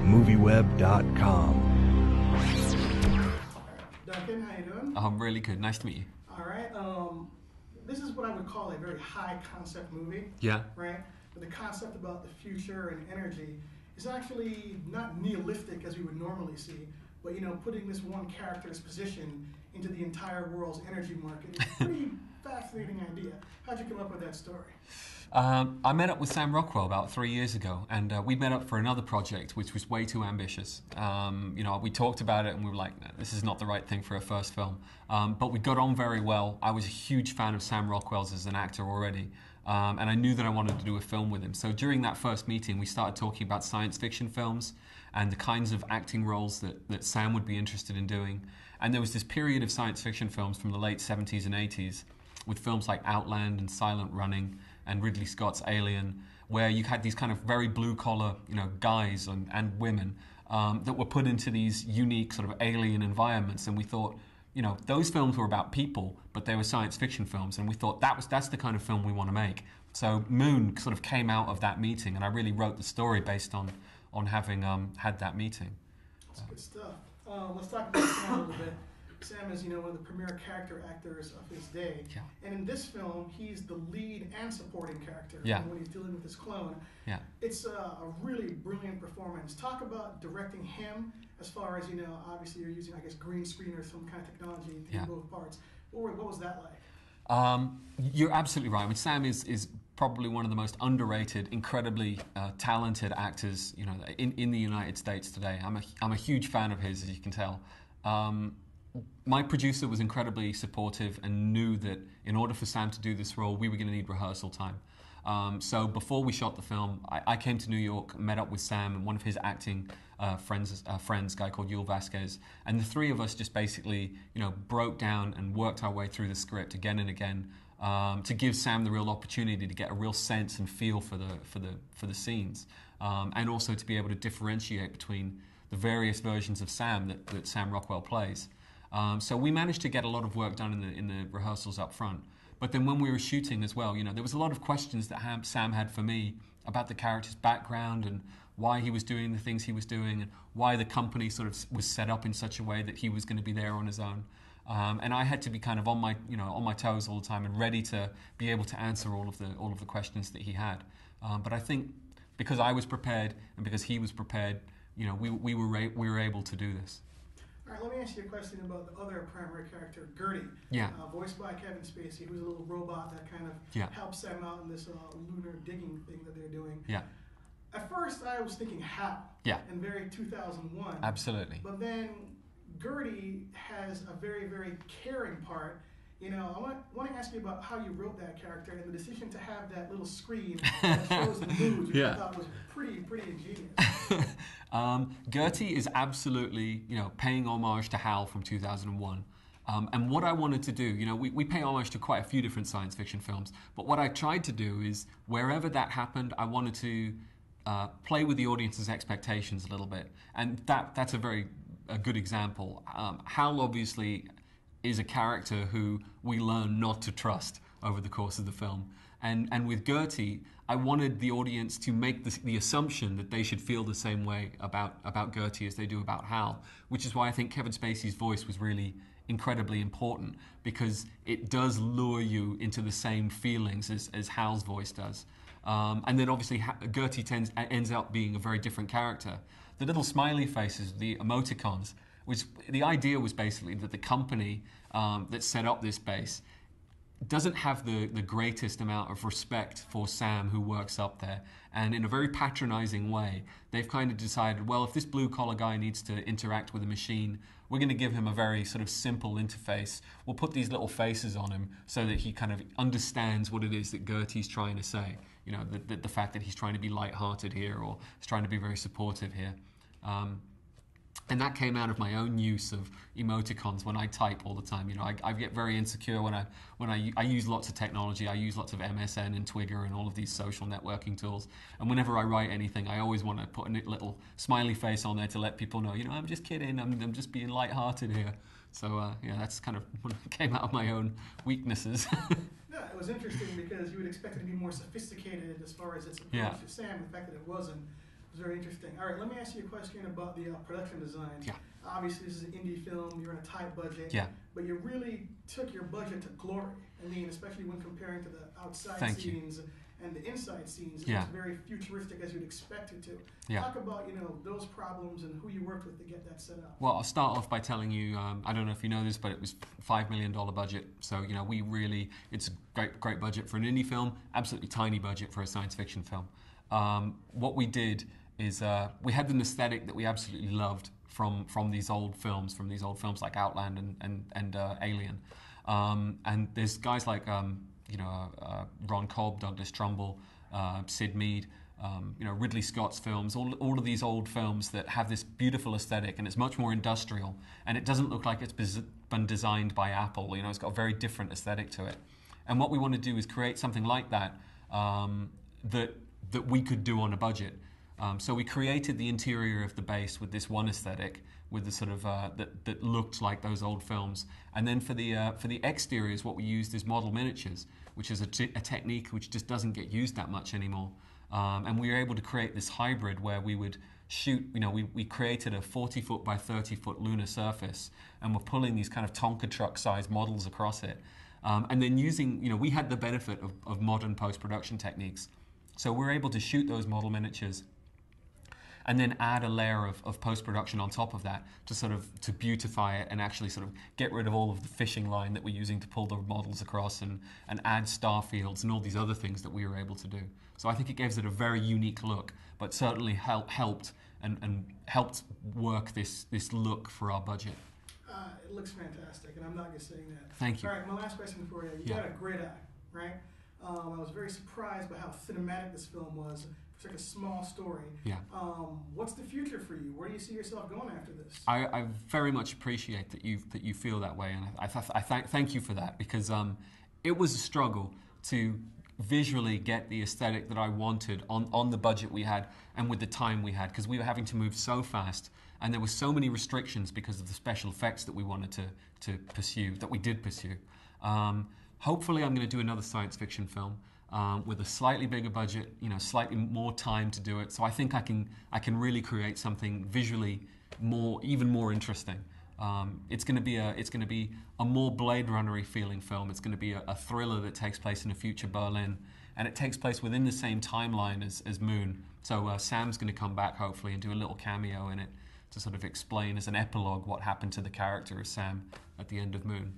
movieweb.com. Duncan, how you doing? I'm really good. Nice to meet you. All right. This is what I would call a very high concept movie. Yeah. Right? But the concept about the future and energy is actually not nihilistic as we would normally see, but putting this one character's position into the entire world's energy market is a pretty fascinating idea. How'd you come up with that story? I met up with Sam Rockwell about 3 years ago, and we met up for another project which was way too ambitious. We talked about it and we were like, no, this is not the right thing for a first film. But we got on very well. I was a huge fan of Sam Rockwell's as an actor already, and I knew that I wanted to do a film with him. So during that first meeting, we started talking about science fiction films and the kinds of acting roles that Sam would be interested in doing. And there was this period of science fiction films from the late 70s and 80s with films like Outland and Silent Running and Ridley Scott's Alien, where you had these kind of very blue-collar, guys and women that were put into these unique sort of alien environments. And we thought, those films were about people, but they were science fiction films. And we thought that's the kind of film we want to make. So Moon sort of came out of that meeting, and I really wrote the story based on having had that meeting. That's good stuff. Let's talk about Sam a little bit. Sam is, one of the premier character actors of his day. Yeah. And in this film, he's the lead and supporting character. Yeah. When he's dealing with his clone. Yeah. It's a really brilliant performance. Talk about directing him as far as, obviously you're using, I guess, green screen or some kind of technology to do both parts. What was that like? You're absolutely right. I mean, Sam is probably one of the most underrated, incredibly talented actors, in the United States today. I'm a huge fan of his, as you can tell. My producer was incredibly supportive and knew that in order for Sam to do this role, we were going to need rehearsal time. So before we shot the film, I came to New York, met up with Sam and one of his acting friends, a guy called Yul Vasquez, and the three of us just basically, broke down and worked our way through the script again and again to give Sam the real opportunity to get a real sense and feel for the scenes, and also to be able to differentiate between the various versions of Sam that Sam Rockwell plays. So we managed to get a lot of work done in the rehearsals up front. But then when we were shooting as well, there was a lot of questions that Sam had for me about the character's background and why he was doing the things he was doing and why the company sort of was set up in such a way that he was going to be there on his own. And I had to be kind of on my toes all the time and ready to be able to answer all of the questions that he had. But I think because I was prepared and because he was prepared, we were able to do this. All right, let me ask you a question about the other primary character, Gertie. Yeah. Voiced by Kevin Spacey, who's a little robot that kind of helps Sam out in this lunar digging thing that they're doing. Yeah. At first, I was thinking Hal. Yeah. And very 2001. Absolutely. But then Gertie has a very, very caring part. I want to ask you about how you wrote that character and the decision to have that little screen that shows the moods, which I thought was pretty ingenious. Gertie is absolutely, paying homage to Hal from 2001. And what I wanted to do, we pay homage to quite a few different science fiction films, but what I tried to do is, wherever that happened, I wanted to play with the audience's expectations a little bit. And that's a good example. Hal obviously is a character who we learn not to trust over the course of the film. And with Gertie, I wanted the audience to make the assumption that they should feel the same way about Gertie as they do about Hal, which is why I think Kevin Spacey's voice was really incredibly important, because it does lure you into the same feelings as Hal's voice does. And then obviously Gertie ends up being a very different character. The little smiley faces, the emoticons, which the idea was basically that the company that set up this base doesn't have the greatest amount of respect for Sam, who works up there. And in a very patronizing way, they've kind of decided, well, if this blue-collar guy needs to interact with a machine, we're going to give him a very sort of simple interface. We'll put these little faces on him so that he kind of understands what it is that Gertie's trying to say. The fact that he's trying to be lighthearted here, or he's trying to be very supportive here. And that came out of my own use of emoticons when I type all the time. I get very insecure when I use lots of technology. I use lots of MSN and Twitter and all of these social networking tools. And whenever I write anything, I always want to put a little smiley face on there to let people know, I'm just kidding. I'm just being lighthearted here. So that's kind of what came out of my own weaknesses. Yeah, it was interesting because you would expect it to be more sophisticated as far as its approach to Sam. The fact that it wasn't It's very interesting. All right, let me ask you a question about the production design. Yeah. Obviously, this is an indie film. You're in a tight budget. Yeah. But you really took your budget to glory. I mean, especially when comparing to the outside Thank you. scenes and the inside scenes. Yeah. It's very futuristic as you'd expect it to. Yeah. Talk about, you know, those problems and who you worked with to get that set up. Well, I'll start off by telling you, I don't know if you know this, but it was $5 million budget. So, you know, it's a great budget for an indie film, absolutely tiny budget for a science fiction film. What we did is we had an aesthetic that we absolutely loved from these old films, like Outland and Alien. And there's guys like, Ron Cobb, Douglas Trumbull, Sid Mead, Ridley Scott's films, all of these old films that have this beautiful aesthetic, and it's much more industrial, and it doesn't look like it's been designed by Apple. You know, it's got a very different aesthetic to it. And what we want to do is create something like that that we could do on a budget. So we created the interior of the base with this one aesthetic, with the sort of that looked like those old films. And then for the exteriors, what we used is model miniatures, which is a technique which just doesn't get used that much anymore. And we were able to create this hybrid where we would shoot, we created a 40-foot by 30-foot lunar surface, and we're pulling these kind of Tonka truck-sized models across it. And then using, we had the benefit of modern post-production techniques. So we're able to shoot those model miniatures and then add a layer of post-production on top of that to beautify it and actually sort of get rid of all of the fishing line that we're using to pull the models across and add star fields and all these other things that we were able to do. So I think it gives it a very unique look, but certainly helped work this look for our budget. It looks fantastic, and I'm not just saying that. Thank you. All right, my last question for you. You got a great eye, right? I was very surprised by how cinematic this film was for such a small story. Yeah. What's the future for you? Where do you see yourself going after this? I very much appreciate that you feel that way, and I thank you for that, because it was a struggle to visually get the aesthetic that I wanted on the budget we had and with the time we had, because we were having to move so fast and there were so many restrictions because of the special effects that we wanted to pursue, that we did pursue. Hopefully I'm going to do another science fiction film with a slightly bigger budget, slightly more time to do it. So I think I can really create something visually even more interesting. It's going to be a more Blade Runner-y feeling film. It's going to be a thriller that takes place in a future Berlin, and it takes place within the same timeline as Moon. So Sam's going to come back hopefully and do a little cameo in it to sort of explain as an epilogue what happened to the character of Sam at the end of Moon.